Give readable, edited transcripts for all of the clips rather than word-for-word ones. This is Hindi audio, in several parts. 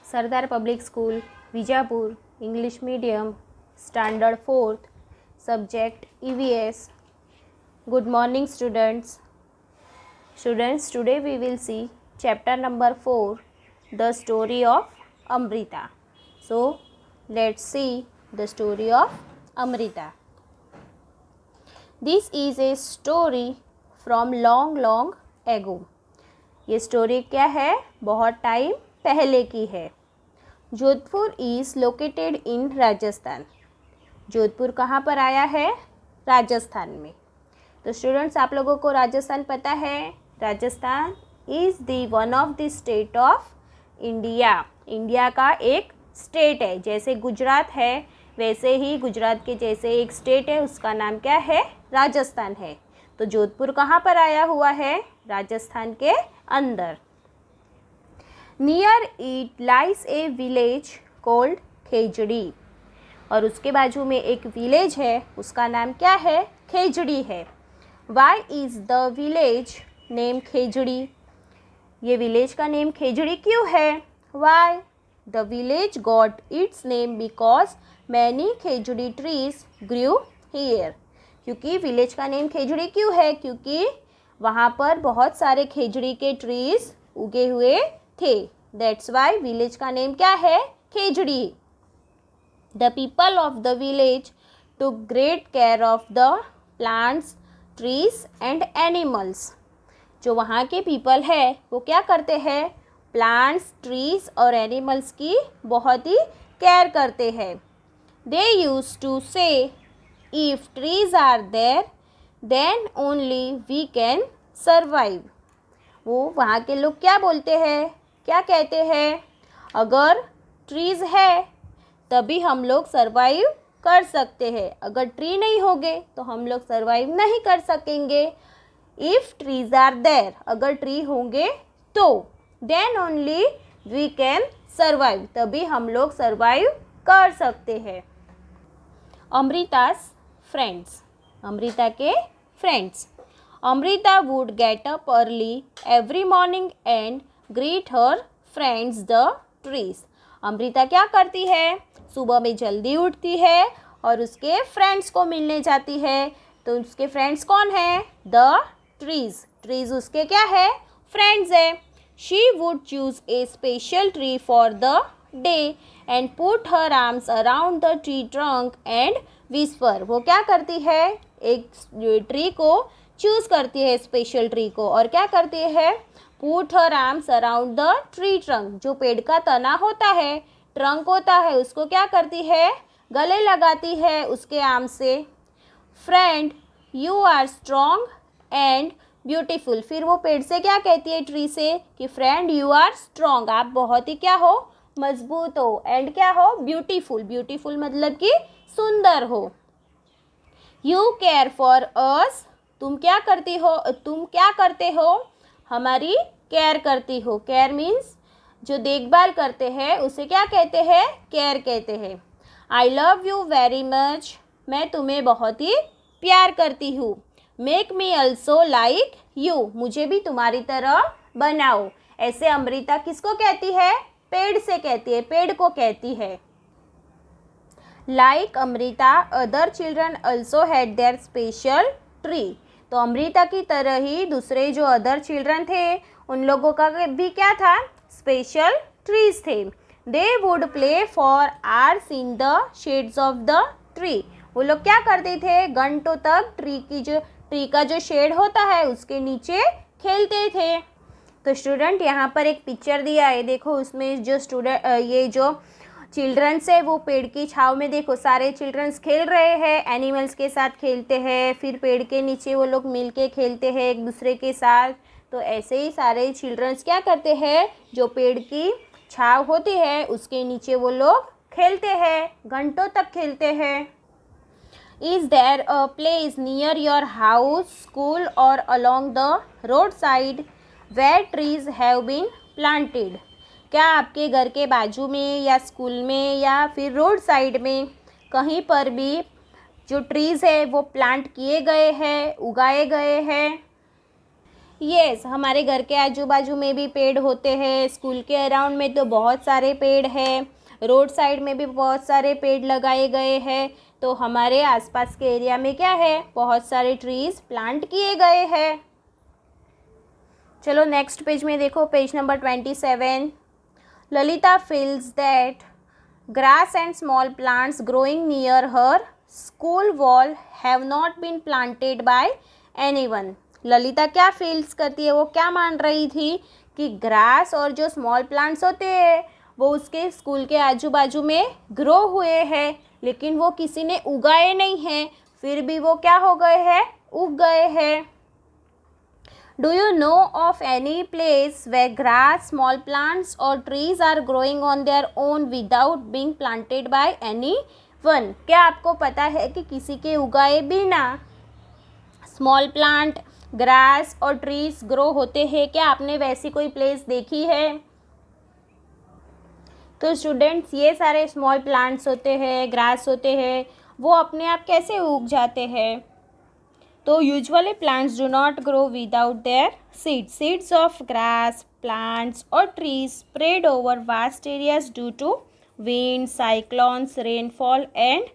Sardar public school Vijapur, English medium, standard 4th, subject EVS. Good morning students. Students, today we will see chapter number 4, the story of Amrita. So let's see the story of Amrita. This is a story from long ago. ये स्टोरी क्या है? बहुत टाइम पहले की है. Jodhpur is located in Rajasthan. Jodhpur कहाँ पर आया है? राजस्थान में. तो स्टूडेंट्स, आप लोगों को राजस्थान पता है? Rajasthan is the one of the state of India. India का एक स्टेट है. जैसे गुजरात है वैसे ही गुजरात के जैसे एक स्टेट है, उसका नाम क्या है? राजस्थान है. तो जोधपुर कहाँ पर आया हुआ है? राजस्थान के अंदर. Near it lies a village called Khejri. और उसके बाजू में एक विलेज है, उसका नाम क्या है? खेजड़ी है. Why is the village name Khejri? ये विलेज का नेम खेजड़ी क्यों है? Why? The village got its name because many khejri trees grew here. क्योंकि विलेज का नेम खेजड़ी क्यों है? क्योंकि वहाँ पर बहुत सारे खेजड़ी के ट्रीज उगे हुए थे. दैट्स वाई विलेज का नेम क्या है? Khejri. The people of the village took great care of the plants, trees and animals. जो वहाँ के पीपल है वो क्या करते हैं? प्लांट्स, ट्रीज और एनिमल्स की बहुत ही केयर करते हैं. दे यूज टू से if trees are there then only we can survive. वो वहाँ के लोग क्या बोलते हैं? क्या कहते हैं? अगर ट्रीज़ है तभी हम लोग सर्वाइव कर सकते हैं. अगर ट्री नहीं होंगे तो हम लोग सर्वाइव नहीं कर सकेंगे. इफ़ ट्रीज आर देयर, अगर ट्री होंगे तो then only we can survive, तभी हम लोग सर्वाइव कर सकते हैं. अमृतास फ्रेंड्स. अमृता के friends. Amrita would get up early every morning and greet her friends the trees. Amrita क्या करती है? सुबह में जल्दी उठती है और उसके फ्रेंड्स को मिलने जाती है. तो उसके फ्रेंड्स कौन है? The trees. ट्रीज उसके क्या है? फ्रेंड्स है. She would choose a special tree for the day and put her arms around the tree trunk and whisper. वो क्या करती है? एक ट्री को चूज़ करती है, स्पेशल ट्री को, और क्या करती है? Put her arms around the tree trunk. जो पेड़ का तना होता है, ट्रंक होता है, उसको क्या करती है? गले लगाती है उसके आर्म से. Friend you are strong and beautiful. फिर वो पेड़ से क्या कहती है? ट्री से कि फ्रेंड यू आर स्ट्रॉन्ग, आप बहुत ही क्या हो? मजबूत हो. एंड क्या हो? ब्यूटीफुल. ब्यूटीफुल मतलब कि सुंदर हो. You care for us. तुम क्या करती हो? तुम क्या करते हो? हमारी केयर करती हो. केयर मीन्स जो देखभाल करते हैं उसे क्या कहते हैं? केयर कहते हैं. I love you very much. मैं तुम्हें बहुत ही प्यार करती हूँ. Make me also like you. मुझे भी तुम्हारी तरह बनाओ. ऐसे अमृता किसको कहती है? पेड़ से कहती है, पेड़ को कहती है. Like Amrita other children also had their special tree. तो अमृता की तरह ही दूसरे जो अदर चिल्ड्रन थे उन लोगों का भी क्या था? स्पेशल ट्रीज थे. They would play for hours in the shades of the tree. वो लोग क्या करते थे? घंटों तक ट्री का जो शेड होता है उसके नीचे खेलते थे. तो स्टूडेंट, यहाँ पर एक पिक्चर दिया है, देखो उसमें जो ये जो चिल्ड्रंस है वो पेड़ की छाँव में, देखो सारे चिल्ड्रंस खेल रहे हैं, एनिमल्स के साथ खेलते हैं, फिर पेड़ के नीचे वो लोग मिल के खेलते हैं एक दूसरे के साथ. तो ऐसे ही सारे चिल्ड्रंस क्या करते हैं? जो पेड़ की छाँव होती है उसके नीचे वो लोग खेलते हैं, घंटों तक खेलते हैं. Is there a place near your house, school और along the road side where trees have been planted. क्या आपके घर के बाजू में या स्कूल में या फिर रोड साइड में कहीं पर भी जो ट्रीज़ है वो प्लांट किए गए हैं, उगाए गए हैं? यस, हमारे घर के आजू बाजू में भी पेड़ होते हैं, स्कूल के अराउंड में तो बहुत सारे पेड़ हैं, रोड साइड में भी बहुत सारे पेड़ लगाए गए हैं। तो हमारे आसपास के एरिया में क्या है, बहुत सारे ट्रीज़ प्लांट किए गए हैं। चलो नेक्स्ट पेज में देखो, page number 27। Lalita feels that grass and small plants growing near her school wall have not been planted by anyone। Lalita क्या फील्स करती है, वो क्या मान रही थी कि ग्रास और जो स्मॉल प्लांट्स होते हैं वो उसके स्कूल के आजू बाजू में ग्रो हुए हैं, लेकिन वो किसी ने उगाए नहीं हैं, फिर भी वो क्या हो गए हैं, उग गए हैं। Do you know of any place where grass, small plants or trees are growing on their own without being planted by anyone? क्या आपको पता है कि किसी के उगाए बिना स्मॉल प्लांट, ग्रास और ट्रीज ग्रो होते हैं? क्या आपने वैसी कोई प्लेस देखी है? तो स्टूडेंट्स, ये सारे स्मॉल प्लांट्स होते हैं, ग्रास होते हैं, वो अपने आप कैसे उग जाते हैं? तो usually plants do not grow without their seeds. Seeds of grass, plants और trees spread over vast areas due to wind, cyclones, rainfall and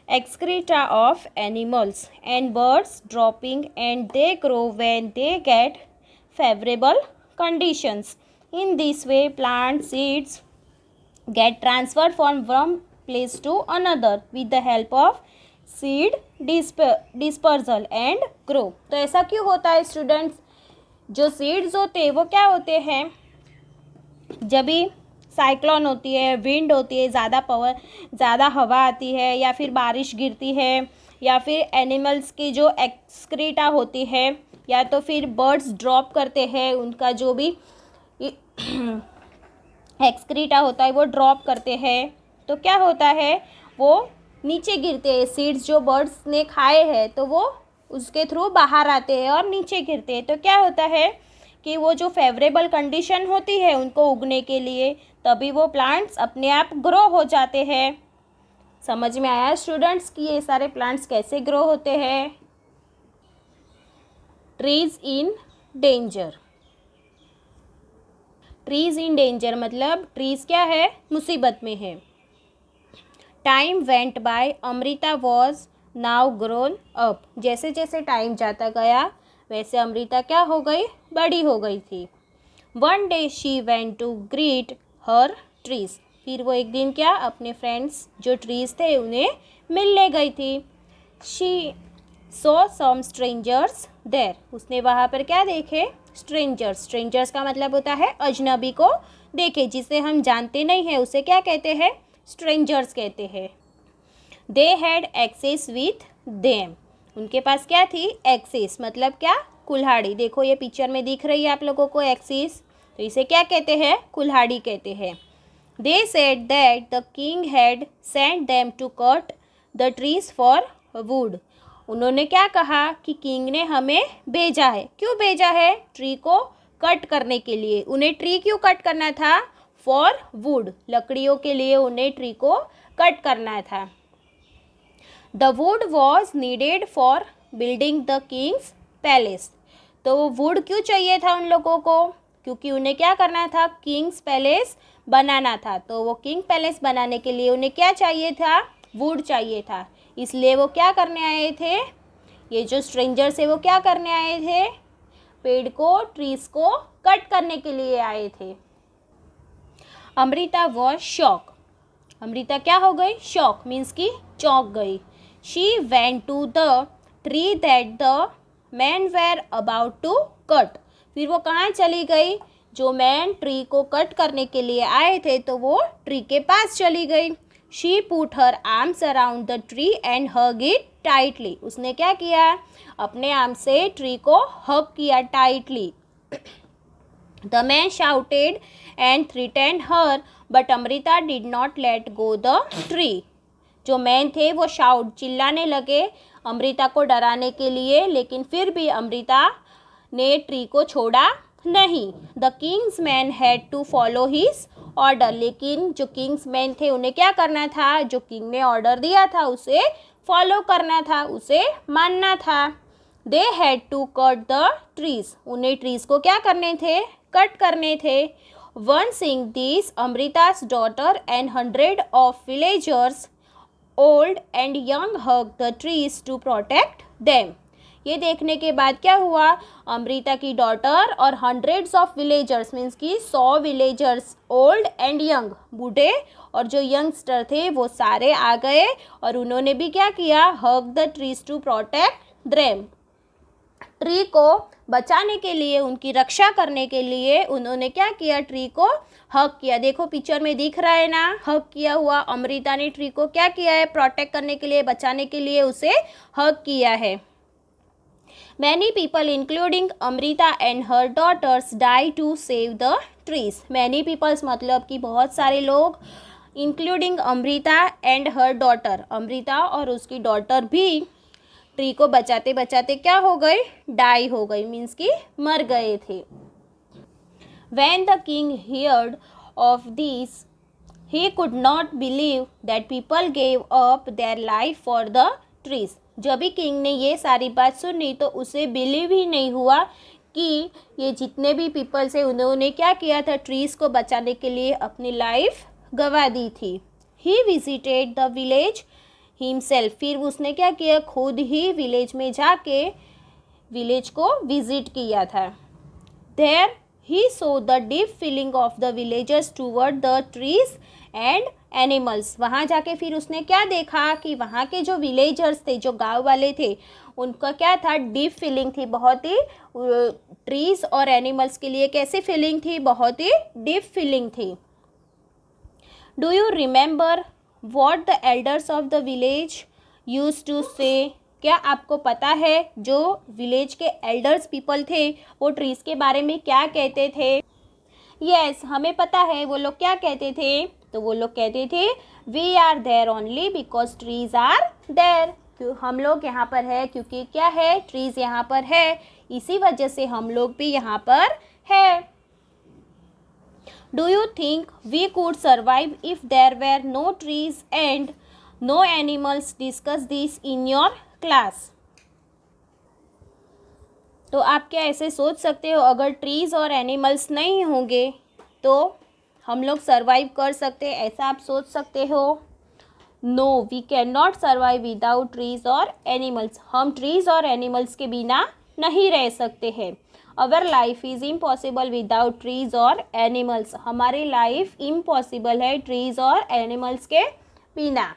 excreta of animals and birds dropping, and they grow when they get favorable conditions. In this way, plant seeds get transferred from one place to another with the help of seed dispersal and grow. तो ऐसा क्यों होता है स्टूडेंट्स? जो सीड्स होते हैं वो क्या होते हैं, जब भी साइक्लोन होती है, विंड होती है, ज़्यादा हवा आती है, या फिर बारिश गिरती है, या फिर एनिमल्स की जो एक्सक्रीटा होती है, या तो फिर बर्ड्स ड्रॉप करते हैं, उनका जो भी एक्सक्रीटा होता है वो ड्रॉप करते हैं, तो क्या होता है, वो नीचे गिरते हैं। सीड्स जो बर्ड्स ने खाए हैं तो वो उसके थ्रू बाहर आते हैं और नीचे गिरते हैं। तो क्या होता है कि वो जो फेवरेबल कंडीशन होती है उनको उगने के लिए, तभी वो प्लांट्स अपने आप ग्रो हो जाते हैं। समझ में आया स्टूडेंट्स कि ये सारे प्लांट्स कैसे ग्रो होते हैं? Trees in danger. Trees in danger मतलब ट्रीज क्या है, मुसीबत में है। Time went by, Amrita was now grown up. जैसे जैसे टाइम जाता गया वैसे अमृता क्या हो गई, बड़ी हो गई थी। One day she went to greet her trees. फिर वो एक दिन क्या, अपने फ्रेंड्स जो ट्रीज थे उन्हें मिलने गई थी। She saw some strangers there. उसने वहाँ पर क्या देखे, स्ट्रेंजर्स। स्ट्रेंजर्स का मतलब होता है अजनबी को देखे, जिसे हम जानते नहीं हैं उसे क्या कहते हैं, स्ट्रेंजर्स कहते हैं। They had axes with them. उनके पास क्या थी, एक्सेस मतलब क्या, कुल्हाड़ी। देखो ये पिक्चर में दिख रही है आप लोगों को एक्सेस, तो इसे क्या कहते हैं, कुल्हाड़ी कहते हैं। They said that the king had sent them to cut the trees for wood. उन्होंने क्या कहा कि किंग ने हमें भेजा है। क्यों भेजा है, ट्री को कट करने के लिए। उन्हें ट्री क्यों कट करना था, फॉर वुड, लकड़ियों के लिए उन्हें ट्री को कट करना था। The wood was needed for building the Kings palace. तो वो वुड क्यों चाहिए था उन लोगों को, क्योंकि उन्हें क्या करना था, किंग्स पैलेस बनाना था। तो वो किंग पैलेस बनाने के लिए उन्हें क्या चाहिए था, वुड चाहिए था। इसलिए वो क्या करने आए थे, ये जो स्ट्रेंजर्स है वो क्या करने आए थे, पेड़ को, ट्रीज को कट करने के लिए आए थे। Amrita was shock. अमृता क्या हो गई, शॉक मीन्स कि चौंक गई। She went to the tree that the man were about to cut. फिर वो कहाँ चली गई, जो मैन ट्री को कट करने के लिए आए थे तो वो ट्री के पास चली गई। She put her arms around the tree and hug it tightly. उसने क्या किया, अपने आर्म से ट्री को हग किया tightly. The man shouted and threatened her, but Amrita did not let go the tree. जो मैन थे वो शाउट, चिल्लाने लगे अमृता को डराने के लिए, लेकिन फिर भी अमृता ने ट्री को छोड़ा नहीं। The king's man had to follow his order. लेकिन जो किंग्स मैन थे उन्हें क्या करना था, जो किंग ने ऑर्डर दिया था उसे फॉलो करना था, उसे मानना था। They had to cut the trees, उन्हें ट्रीज को क्या करने थे, कट करने थे. One seeing this Amrita's daughter and 100 of villagers old and young hug the trees to protect them. ये देखने के बाद क्या हुआ, अमृता की डॉटर और 100 ऑफ विलेजर्स मीन्स कि 100 विलेजर्स ओल्ड एंड यंग, बूढ़े और जो यंगस्टर थे वो सारे आ गए और उन्होंने भी क्या किया, hug the trees to protect them. Tree को बचाने के लिए, उनकी रक्षा करने के लिए उन्होंने क्या किया, ट्री को हग किया. देखो पिक्चर में दिख रहा है ना, हग किया हुआ. अमृता ने ट्री को क्या किया है, प्रोटेक्ट करने के लिए, बचाने के लिए उसे हग किया है. Many people including Amrita and her daughters die to save the trees. Many peoples मतलब कि बहुत सारे लोग, including Amrita and her daughter, Amrita और उसकी डॉटर भी ट्री को बचाते बचाते क्या हो गए, डाई हो गई, मीन्स कि मर गए थे. When the king heard of this, he could not believe that people gave up their life for the trees. जब भी किंग ने ये सारी बात सुनी तो उसे बिलीव ही नहीं हुआ कि ये जितने भी पीपल्स हैं उन्होंने क्या किया था, ट्रीज़ को बचाने के लिए अपनी लाइफ गंवा दी थी. He visited the village himself, फिर उसने क्या किया, खुद ही विलेज में जाके विलेज को विजिट किया था. There he saw the deep feeling of the villagers toward the trees and animals. वहाँ जाके फिर उसने क्या देखा कि वहाँ के जो विलेजर्स थे, जो गांव वाले थे, उनका क्या था, डीप फीलिंग थी, बहुत ही ट्रीज और एनिमल्स के लिए कैसी फीलिंग थी, बहुत ही डीप फीलिंग थी. Do you remember what the elders of the village use to say. क्या आपको पता है जो विलेज के एल्डर्स पीपल थे वो ट्रीज के बारे में क्या कहते थे. यस, हमें पता है वो लोग क्या कहते थे. तो वो लोग कहते थे, we are there only because trees are there. क्यों हम लोग यहाँ पर है, क्योंकि क्या है, ट्रीज यहाँ पर है, इसी वजह से हम लोग भी यहाँ पर है. Do you think we could survive if there were no trees and no animals. Discuss this in your class. तो आप क्या ऐसे सोच सकते हो, अगर ट्रीज और एनिमल्स नहीं होंगे तो हम लोग सर्वाइव कर सकते हैं, ऐसा आप सोच सकते हो. No, we can not survive without trees और एनिमल्स. हम ट्रीज और एनिमल्स के बिना नहीं रह सकते हैं. Our life is impossible without trees और एनिमल्स. हमारी लाइफ इम्पॉसिबल है ट्रीज और एनिमल्स के बिना.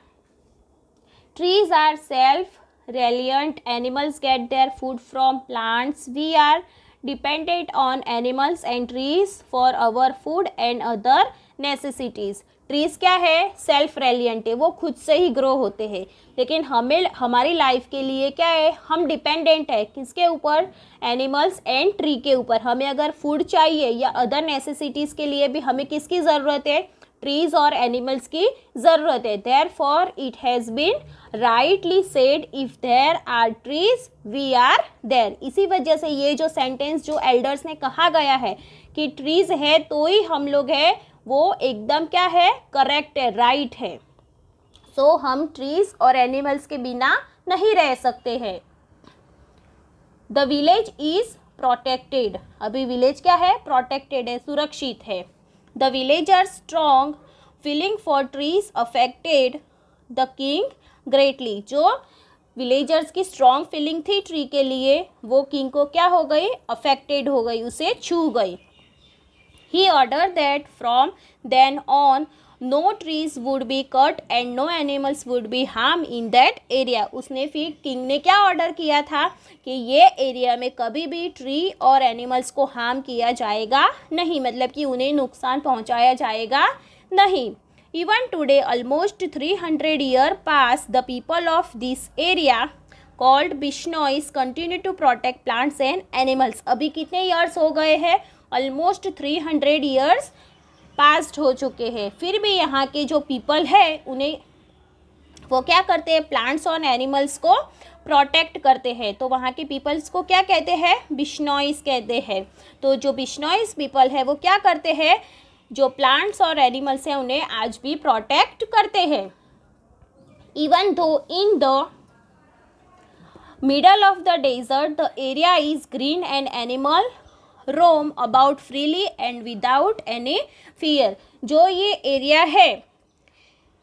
Trees are self reliant, animals get their food from plants. We are dependent on animals and trees for our food and other necessities. Trees क्या है, सेल्फ रेलियंट है, वो खुद से ही ग्रो होते हैं, लेकिन हमें हमारी लाइफ के लिए क्या है, हम डिपेंडेंट है किसके ऊपर, एनिमल्स एंड ट्री के ऊपर. हमें अगर फूड चाहिए या अदर नेसेसिटीज़ के लिए भी हमें किसकी ज़रूरत है, ट्रीज और एनिमल्स की ज़रूरत है. Therefore it has been rightly said, if there are trees we are there. इसी वजह से ये जो सेंटेंस जो एल्डर्स ने कहा गया है कि ट्रीज है तो ही हम लोग है, वो एकदम क्या है, करेक्ट है, राइट है. सो हम ट्रीज और एनिमल्स के बिना नहीं रह सकते हैं. The village is protected. अभी विलेज क्या है, प्रोटेक्टेड है, सुरक्षित है. The villagers' strong feeling for trees affected the king greatly. जो विलेजर्स की स्ट्रॉन्ग फीलिंग थी ट्री के लिए, वो किंग को क्या हो गई, अफेक्टेड हो गई, उसे छू गई. He ordered that from then on no trees would be cut and no animals would be harmed in that area. उसने फिर किंग ने क्या ऑर्डर किया था कि ये एरिया में कभी भी ट्री और एनिमल्स को हार्म किया जाएगा नहीं, मतलब कि उन्हें नुकसान पहुंचाया जाएगा नहीं. Even today almost 300 years past, the people of this area called Bishnois continue to protect plants and animals. अभी कितने ईयर्स हो गए हैं, ऑलमोस्ट 300 ईयर्स पास्ट हो चुके हैं, फिर भी यहाँ के जो पीपल है उन्हें वो क्या करते हैं, प्लांट्स और एनिमल्स को प्रोटेक्ट करते हैं. तो वहाँ के पीपल्स को क्या कहते हैं, बिश्नोइस कहते हैं. तो जो बिश्नोइस पीपल है वो क्या करते हैं, जो प्लांट्स और एनिमल्स हैं उन्हें आज भी प्रोटेक्ट करते हैं. Even though in the middle of the desert the area is green and animal roam about freely and without any fear. जो ये एरिया है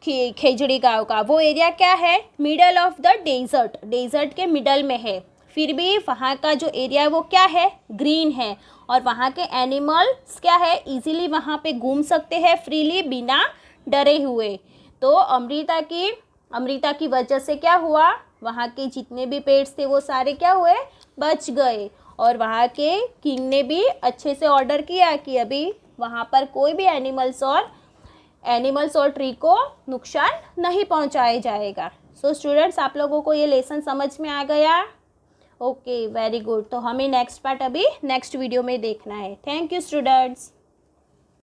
खेजड़ी गांव का, वो एरिया क्या है, middle of the desert, desert के मिडल में है, फिर भी वहाँ का जो एरिया है वो क्या है, ग्रीन है, और वहाँ के एनिमल्स क्या है, इजीली वहाँ पे घूम सकते हैं फ्रीली, बिना डरे हुए। तो अमृता की वजह से क्या हुआ, वहाँ के जितने भी पेट्स थे वो सारे क्या हुए, बच गए, और वहाँ के किंग ने भी अच्छे से ऑर्डर किया कि अभी वहाँ पर कोई भी एनिमल्स और ट्री को नुकसान नहीं पहुँचाया जाएगा। सो स्टूडेंट्स, आप लोगों को ये लेसन समझ में आ गया? Okay, very good. तो हमें नेक्स्ट पार्ट अभी नेक्स्ट वीडियो में देखना है। Thank you students.